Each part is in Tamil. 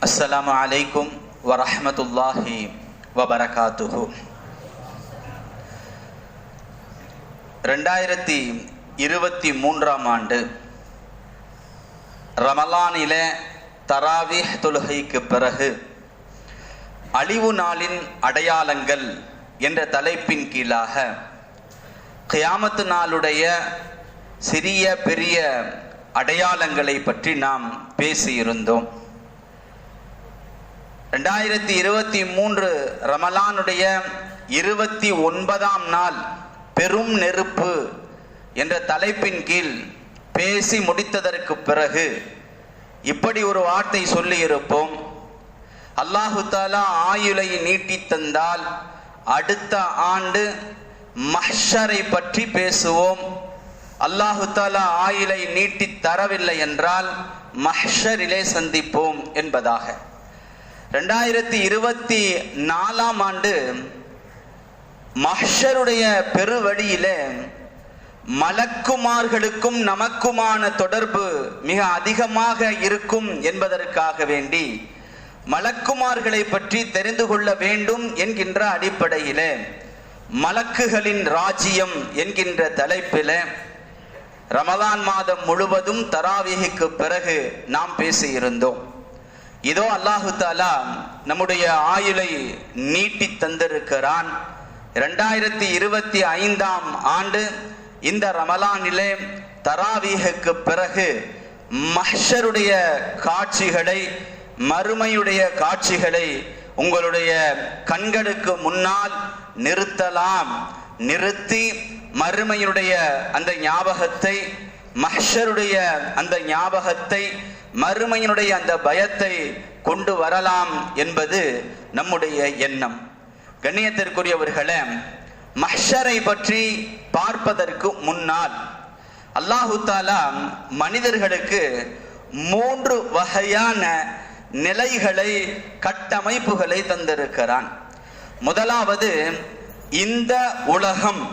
அஸ்ஸலாமு அலைக்கும் வரஹ்மத்துல்லாஹி வபரகாத்துஹு. 2023ஆம் ஆண்டு ரமலானிலே தராவீஹ் தொழுகைக்கு பிறகு அழிவு நாளின் அடையாளங்கள் என்ற தலைப்பின் கீழாக கியாமத்து நாளுடைய சிறிய பெரிய அடையாளங்களை பற்றி நாம் பேசியிருந்தோம். 2023 ரமலானுடைய 29ஆம் நாள் பெரும் நெருப்பு என்ற தலைப்பின் கீழ் பேசி முடித்ததற்கு பிறகு இப்படி ஒரு வார்த்தை சொல்லி இருப்போம். அல்லாஹு தஆலா ஆயுளை நீட்டி தந்தால் அடுத்த ஆண்டு மஹ்ஷரை பற்றி பேசுவோம். அல்லாஹு தஆலா ஆயுளை நீட்டி தரவில்லை என்றால் மஹ்ஷரிலே சந்திப்போம் என்பதாக. 2024ஆம் ஆண்டு மஹ்ஷருடைய பெருவழியிலே மலக்குமார்களுக்கும் நமக்குமான தொடர்பு மிக அதிகமாக இருக்கும் என்பதற்காக வேண்டி மலக்குமார்களை பற்றி தெரிந்து கொள்ள வேண்டும் என்கின்ற அடிப்படையிலே மலக்குகளின் ராஜ்யம் என்கின்ற தலைப்பிலே ரமலான் மாதம் முழுவதும் தராவீஹுக்கு பிறகு நாம் பேசியிருந்தோம். இதோ அல்லாஹு தஆலா நம்முடைய ஆயுளை நீட்டி தந்திருக்கிறான். 2025ஆம் ஆண்டு இந்த ரமலானிலே தராவீஹுக்கு பிறகு மஹ்ஷருடைய காட்சிகளை, மறுமையுடைய காட்சிகளை உங்களுடைய கண்களுக்கு முன்னால் நிறுத்தலாம். நிறுத்தி மறுமையுடைய அந்த ஞாபகத்தை, மஹ்ஷருடைய அந்த ஞாபகத்தை, மறுமையினுடைய அந்த பயத்தை கொண்டு வரலாம் என்பது நம்முடைய எண்ணம். கண்ணியத்திற்குரியவர்களே, மஹ்ஷரை பற்றி பார்ப்பதற்கு முன்னால் அல்லாஹு தஆலா மனிதர்களுக்கு 3 வகையான நிலைகளை, கட்டமைப்புகளை தந்திருக்கிறான். முதலாவது, இந்த உலகம்,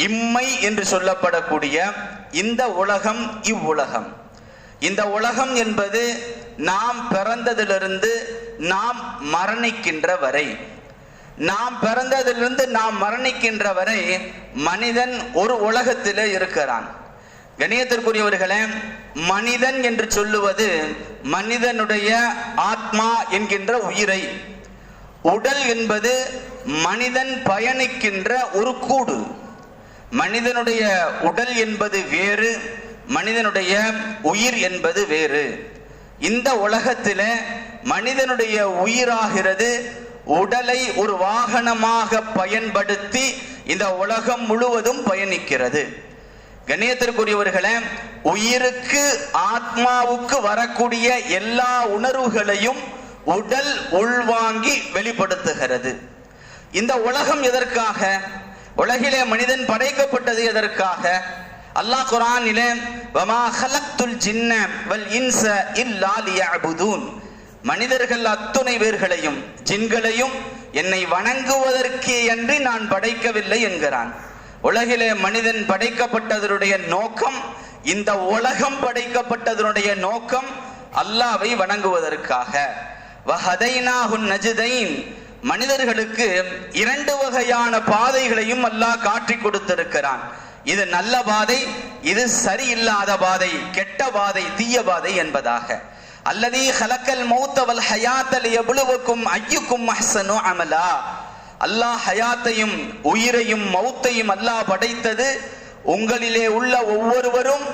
இம்மை என்று சொல்லப்படக்கூடிய இந்த உலகம், இவ்வுலகம். இந்த உலகம் என்பது நாம் பிறந்ததிலிருந்து நாம் மரணிக்கின்ற வரை, நாம் பிறந்ததிலிருந்து நாம் மரணிக்கின்ற வரை மனிதன் ஒரு உலகத்திலே இருக்கிறான். கண்ணியத்திற்குரியவர்களே, மனிதன் என்று சொல்லுவது மனிதனுடைய ஆத்மா என்கின்ற உயிரை, உடல் என்பது மனிதன் பயணிக்கின்ற ஒரு கூடு. மனிதனுடைய உடல் என்பது வேறு, மனிதனுடைய உயிர் என்பது வேறு. இந்த உலகத்திலே மனிதனுடைய உயிராகிறது உடலை ஒரு வாகனமாக பயன்படுத்தி இந்த உலகம் முழுவதும் பயணிக்கிறது. கண்ணியத்திற்குரியவர்களே, உயிருக்கு, ஆத்மாவுக்கு வரக்கூடிய எல்லா உணர்வுகளையும் உடல் உள்வாங்கி வெளிப்படுத்துகிறது. இந்த உலகம் எதற்காக? உலகிலே மனிதன் படைக்கப்பட்டது எதற்காக? அல்லாஹ் குர்ஆனிலே வமா ஹலக்துல் ஜின்ன வல் இன்ஸ இல்லா லியஅபுதூன், மனிதர்கள் அத்துணை பேர்களையும் ஜின்களையும் என்னை வணங்குவதற்கே அன்றி நான் படைக்கவில்லை என்கிறான். உலகிலே மனிதன் படைக்கப்பட்டதனுடைய நோக்கம், இந்த உலகம் படைக்கப்பட்டதனுடைய நோக்கம் அல்லாஹ்வை வணங்குவதற்காக. வஹதைனாஹுன் நஜ்தைன், மனிதர்களுக்கு 2 வகையான பாதைகளையும் அல்லாஹ் காட்டிக் கொடுத்திருக்கிறான். இது நல்ல பாதை, இது சரியில்லாத பாதை, கெட்ட பாதை, தீய பாதை என்பதாக. அல்லதீ ஹலக்கல் மௌத்த வல் ஹயாத்த லியப்லுவக்கும் அய்யுக்கும் அஹ்ஸனு அமலா, அல்லாஹ் ஹயாத்தையும் உயிரையும் மௌத்தையும் அல்லாஹ் படைத்தது உங்களிலே உள்ள ஒவ்வொருவரும்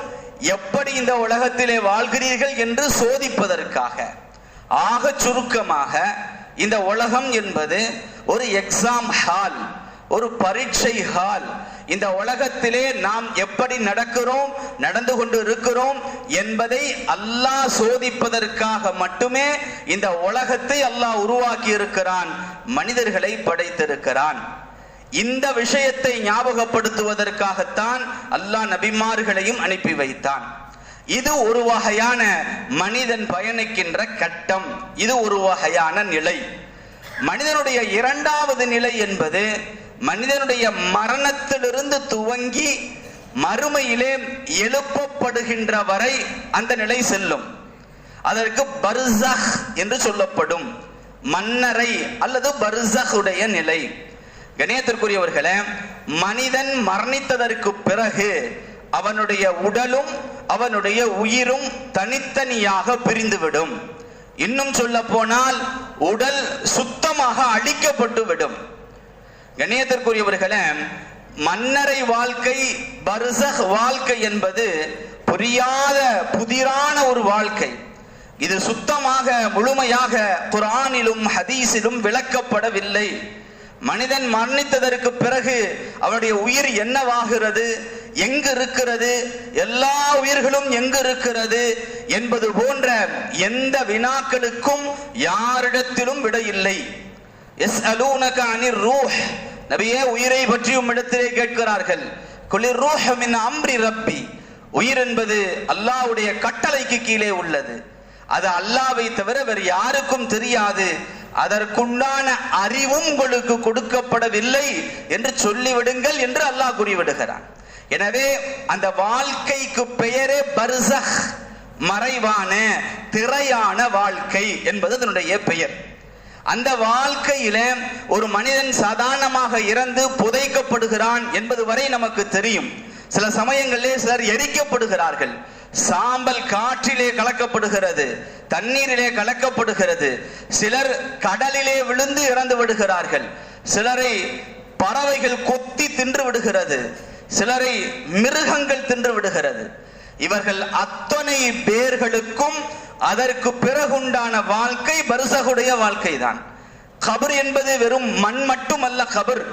எப்படி இந்த உலகத்திலே வாழ்கிறீர்கள் என்று சோதிப்பதற்காக. ஆக சுருக்கமாக இந்த உலகம் என்பது ஒரு எக்ஸாம் ஹால், ஒரு பரீட்சை ஹால். இந்த உலகத்திலே நாம் எப்படி நடக்கிறோம், நடந்து கொண்டு இருக்கிறோம் என்பதை அல்லாஹ் சோதிப்பதற்காக மட்டுமே இந்த உலகத்தை அல்லாஹ் உருவாக்கி இருக்கிறான், மனிதர்களை படைத்திருக்கிறான். இந்த விஷயத்தை ஞாபகப்படுத்துவதற்காகத்தான் அல்லாஹ் நபிமார்களையும் அனுப்பி வைத்தான். இது ஒரு வகையான மனிதன் பயணிக்கின்ற கட்டம், இது ஒரு வகையான நிலை. மனிதனுடைய 2வது நிலை என்பது மனிதனுடைய மரணத்திலிருந்து துவங்கி மறுமையிலே எழுப்பப்படுகின்ற வரை அந்த நிலை செல்லும். அதற்கு பர்சஹ் என்று சொல்லப்படும். மன்னரை அல்லது பர்சஹ் உடைய நிலை. கணியத்திற்குரியவர்களே, மனிதன் மரணித்ததற்கு பிறகு அவனுடைய உடலும் அவனுடைய உயிரும் தனித்தனியாக பிரிந்துவிடும். இன்னும் சொல்ல போனால் உடல் சுத்தமாக அழிக்கப்பட்டு விடும். கணியத்திற்குரியவர்களே, மன்னரை வாழ்க்கை, பர்சஹ் வாழ்க்கை என்பது புரியாத புதிரான ஒரு வாழ்க்கை. இது சுத்தமாக முழுமையாக குர்ஆனிலும் ஹதீஸிலும் விளக்கப்படவில்லை. மனிதன் மரணித்ததற்கு பிறகு அவனுடைய உயிர் என்னவாகிறது, எங்கு இருக்கிறது, எல்லா உயிர்களும் எங்கு இருக்கிறது என்பது போன்ற எந்த வினாக்களுக்கும் யாரிடத்திலும் விட இல்லை. யஸ்அலூனக அனிர் ரூஹ், நபியே உயிரை பற்றியும் இடத்திலே கேட்கிறார்கள். குலிர் ரூஹ் மின் அம்ரி ரப்பி, உயிர் என்பது அல்லாஹ்வுடைய கட்டளைக்கு கீழே உள்ளது. அது அல்லாஹ்வை தவிர வேறு யாருக்கும் தெரியாது. அதற்குண்டான அறிவும் உங்களுக்கு கொடுக்கப்படவில்லை என்று சொல்லிவிடுங்கள் என்று அல்லாஹ் கூறிவிடுகிறான். எனவே அந்த வாழ்க்கைக்கு பெயரே பர்சஹ், மறைவான திரையான வாழ்க்கை என்பது அதனுடைய பெயர். அந்த வாழ்க்கையில ஒரு மனிதன் சாதாரணமாக இறந்து புதைக்கப்படுகிறான் என்பது வரை நமக்கு தெரியும். சில சமயங்களிலே சிலர் எரிக்கப்படுகிறார்கள். சாம்பல் காற்றிலே கலக்கப்படுகிறது, தண்ணீரிலே கலக்கப்படுகிறது. சிலர் கடலிலே விழுந்து இறந்து விடுகிறார்கள். சிலரை பறவைகள் கொத்தி தின்று விடுகிறது, சிலரை மிருகங்கள் தின்று விடுகிறது. இவர்கள் அத்தனை பேர்களுக்கும் அதற்கு பிறகுண்டான வாழ்க்கை பர்சஹுடைய வாழ்க்கை தான். கபர் என்பது வெறும் மண் மட்டுமல்ல. கபர்,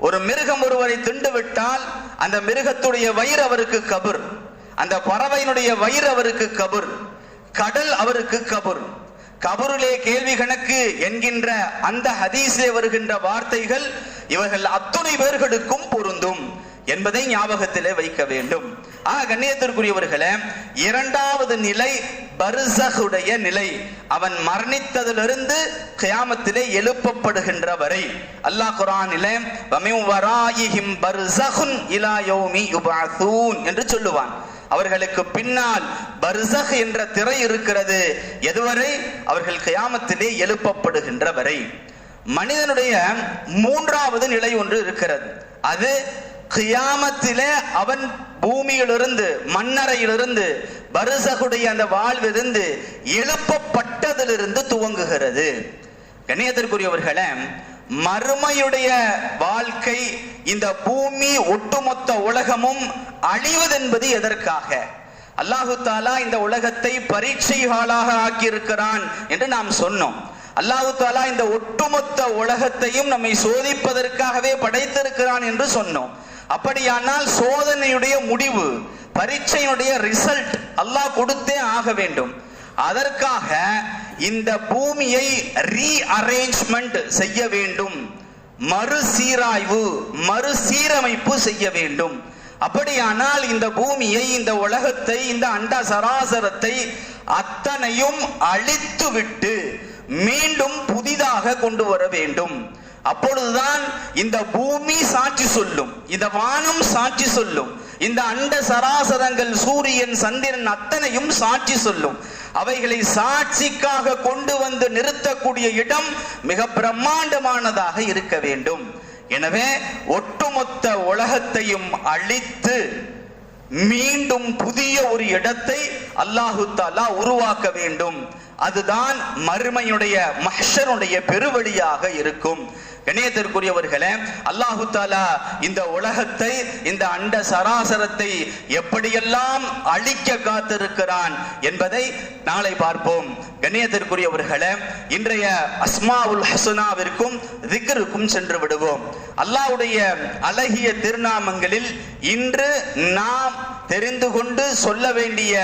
ஒரு மிருகம் ஒருவரை திண்டு விட்டால் அந்த மிருகத்துடைய வயிறு அவருக்கு கபர், அந்த பறவையினுடைய வயிறு அவருக்கு கபர், கடல் அவருக்கு கபர். கபருலே கேள்வி கணக்கு என்கின்ற அந்த ஹதீஸிலே வருகின்ற வார்த்தைகள் இவர்கள் அத்துணை பேர்களுக்கும் பொருந்தும் என்பதை ஞாபகத்திலே வைக்க வேண்டும். கண்ணியத்திற்குரியவர்களே, இரண்டாவது நிலை பர்சஹுடைய நிலை. அவன் மரணித்ததிலிருந்து கியாமத்திலே எழுப்பப்படுகின்ற வரை. அல்லாஹ் குர்ஆனிலே வமின் வராயிஹிம் பர்சஹுன் இலா யௌமி யுபஅஸூன் என்று சொல்லுவான். அவர்களுக்கு பின்னால் பர்சஹ் என்ற திரை இருக்கிறது, எதுவரை? அவர்கள் கியாமத்திலே எழுப்பப்படுகின்ற வரை. மனிதனுடைய மூன்றாவது நிலை ஒன்று இருக்கிறது. அது கியாமத்திலே அவன் பூமியிலிருந்து, மண்ணறையிலிருந்து, பர்சஹுடைய அந்த வாழ்விலிருந்து எழுப்பப்பட்டதிலிருந்து துவங்குகிறது. கண்ணியத்திற்குரியவர்களே, மறுமையுடைய வாழ்க்கை, இந்த பூமி ஒட்டுமொத்த உலகமும் அழிவதென்பது எதற்காக? அல்லாஹு தாலா இந்த உலகத்தை பரீட்சைகளாக ஆக்கியிருக்கிறான் என்று நாம் சொன்னோம். அல்லாஹு தாலா இந்த ஒட்டுமொத்த உலகத்தையும் நம்மை சோதிப்பதற்காகவே படைத்திருக்கிறான் என்று சொன்னோம். அப்படியானால் சோதனையுடைய முடிவு, பரீட்சையினுடைய ரிசல்ட் அல்லாஹ் கொடுத்தே ஆக வேண்டும். அதற்காக இந்த பூமியை ரீஅரேஞ்ச்மெண்ட் செய்ய வேண்டும், மறுசீராய்வு, மறுசீரமைப்பு செய்ய வேண்டும். அப்படியானால் இந்த பூமியை, இந்த உலகத்தை, இந்த அண்ட சராசரத்தை அத்தனையும் அழித்துவிட்டு மீண்டும் புதிதாக கொண்டு வர வேண்டும். அப்பொழுதுதான் இந்த பூமி சாட்சி சொல்லும், இந்த வானம் சாட்சி சொல்லும், இந்த அண்ட சராசரங்கள், சூரியன், சந்திரன் அத்தனையும் சாட்சி சொல்லும். அவைகளை சாட்சிக்காக கொண்டு வந்து நிறுத்தக்கூடிய இடம் மிக பிரம்மாண்டமானதாக இருக்க வேண்டும். எனவே ஒட்டுமொத்த உலகத்தையும் அழித்து மீண்டும் புதிய ஒரு இடத்தை அல்லாஹு தஆலா உருவாக்க வேண்டும். அதுதான் மறுமையுடைய மஹ்ஷருடைய பெருவழியாக இருக்கும். கண்ணியத்திற்குரியவர்களே, அல்லாஹு தஆலா இந்த உலகத்தை, இந்த அண்ட சராசரத்தை எப்படியெல்லாம் அழிக்க காத்திருக்கிறான் என்பதை நாளை பார்ப்போம். கண்ணியத்திற்குரியவர்களே, இன்றைய அஸ்மாவுல் ஹுஸ்னாவிற்கும் திக்ருக்கும் சென்று விடுவோம். அல்லாஹ்வுடைய அழகிய திருநாமங்களில் இன்று நாம் தெரிந்து கொண்டு சொல்ல வேண்டிய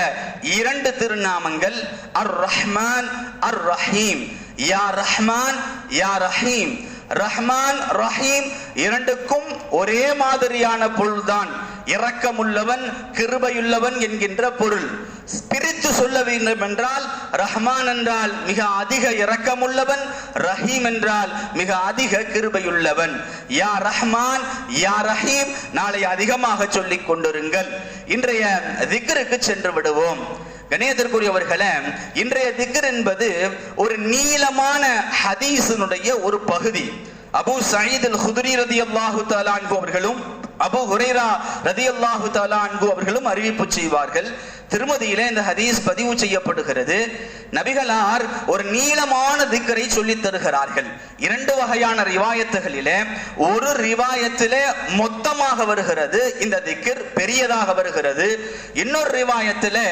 2 திருநாமங்கள் அர் ரஹ்மான், அர் ரஹீம். யா ரஹ்மான், யா ரஹீம். ரஹ்மான், ரஹீம் இரண்டுக்கும் ஒரே மாதிரியான பொருள்தான். இரக்கமுள்ளவன், கிருபையுள்ளவன் என்கின்ற பொருள். பிரித்து சொல்ல வேண்டும் என்றால், ரஹ்மான் என்றால் மிக அதிக இரக்கமுள்ளவன், ரஹீம் என்றால் மிக அதிக கிருபையுள்ளவன். யா ரஹ்மான், யா ரஹீம் நாளை அதிகமாக சொல்லிக் கொண்டிருங்கள். இன்றைய திக்ருக்கு சென்று விடுவோம். கணேசத்திற்குரியவர்களே, இன்றைய திக்ர் என்பது ஒரு நீளமான ஹதீஸினுடைய ஒரு பகுதி. அபூ சயீத் அல் குத்ரி ரலியல்லாஹு தஆலா அன்ஹு அவர்களும் அபூ ஹுரைரா ரலியல்லாஹு தஆலா அன்ஹு அவர்களும் அறிவிப்பு செய்வார்கள். திருமதியிலே இந்த ஹதீஸ் பதிவு செய்யப்படுகிறது. நபிகளார் ஒரு நீளமான திக்ரை சொல்லித் தருகிறார்கள். 2 வகையான ரிவாயத்துகளிலே, ஒரு ரிவாயத்திலே மொத்தமாக வருகிறது இந்த திக்ர், பெரியதாக வருகிறது. இன்னொரு ரிவாயத்திலே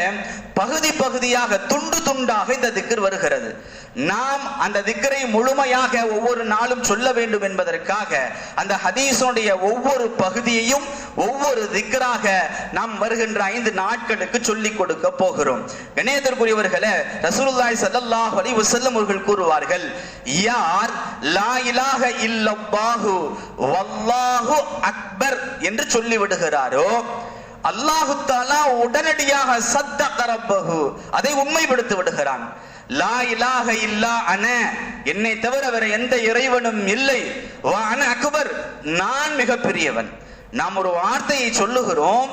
பகுதி பகுதியாக, துண்டு துண்டாக இந்த திக்ர் வருகிறது. நாம் அந்த திக்ரை முழுமையாக ஒவ்வொரு நாளும் சொல்ல வேண்டும் என்பதற்காக அந்த ஹதீஸுடைய ஒவ்வொரு பகுதியையும் ஒவ்வொரு திக்ராக நாம் வருகின்ற 5 நாட்களுக்கு சொல்லிக் கொடுக்க போகிறோம். கணேசத்திற்குரியவர்களே, ரசூலுல்லாஹி ஸல்லல்லாஹு அலைஹி வஸல்லம் அவர்கள் கூறுவார்கள், யார் லா இலாஹ இல்லல்லாஹு வல்லாஹு அக்பர் என்று சொல்லி விடுகிறாரோ, அல்லாஹு தஆலா உடனடியாக சத்தக ரப்பஹு, அதை உண்மைப்படுத்தி விடுகிறான். லா இலாஹ இல்லா அன, என்னை தவிர வேற எந்த இறைவனும் இல்லை, வ அன அக்பர், நான் மிக பெரியவன். நாம் ஒரு வார்த்தையை சொல்லுகிறோம்,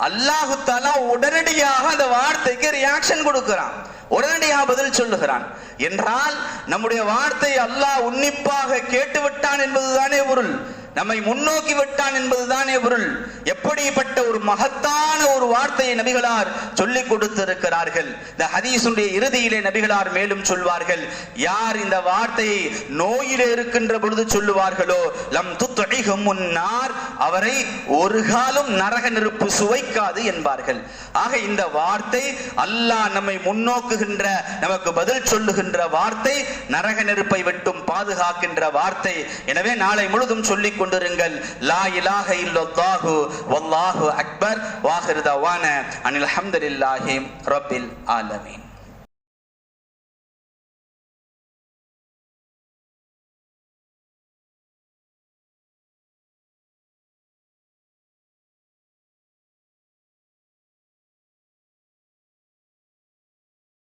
அல்லாஹு தஆலா உடனடியாக அந்த வார்த்தைக்கு ரியாக்ஷன் கொடுக்கிறான், உடனடியாக பதில் சொல்லுகிறான் என்றால் நம்முடைய வார்த்தை அல்லாஹ் உன்னிப்பாக கேட்டு விட்டான் என்பதுதானே பொருள், நம்மை முன்னோக்கி விட்டான் என்பதுதானே பொருள். எப்படிப்பட்ட ஒரு மகத்தான ஒரு வார்த்தையை நபிகளார் சொல்லிக் கொடுத்திருக்கிறார்கள். இந்த ஹதீஸுடைய இறுதியிலே நபிகளார் மேலும் சொல்வார்கள், யார் இந்த வார்த்தையை நோயிலே இருக்கின்ற பொழுது சொல்லுவார்களோ, லம் துத்இஹும் முன்னார், அவரை ஒரு காலம் நரக நெருப்பு சுவைக்காது என்பார்கள். ஆக இந்த வார்த்தை அல்லாஹ் நம்மை முன்னோக்குகின்ற, நமக்கு பதில் சொல்லுகின்ற வார்த்தை, நரக நெருப்பை விட்டும் பாதுகாக்கின்ற வார்த்தை. எனவே நாளை முழுதும் சொல்லிக் கொண்டிருங்கள், லா இலாஹ இல்லல்லாஹு வல்லாஹு அக்பர். வாஹிர் தவானா அனில் ஹம்துலில்லாஹி ரப்பில் ஆலமீன்.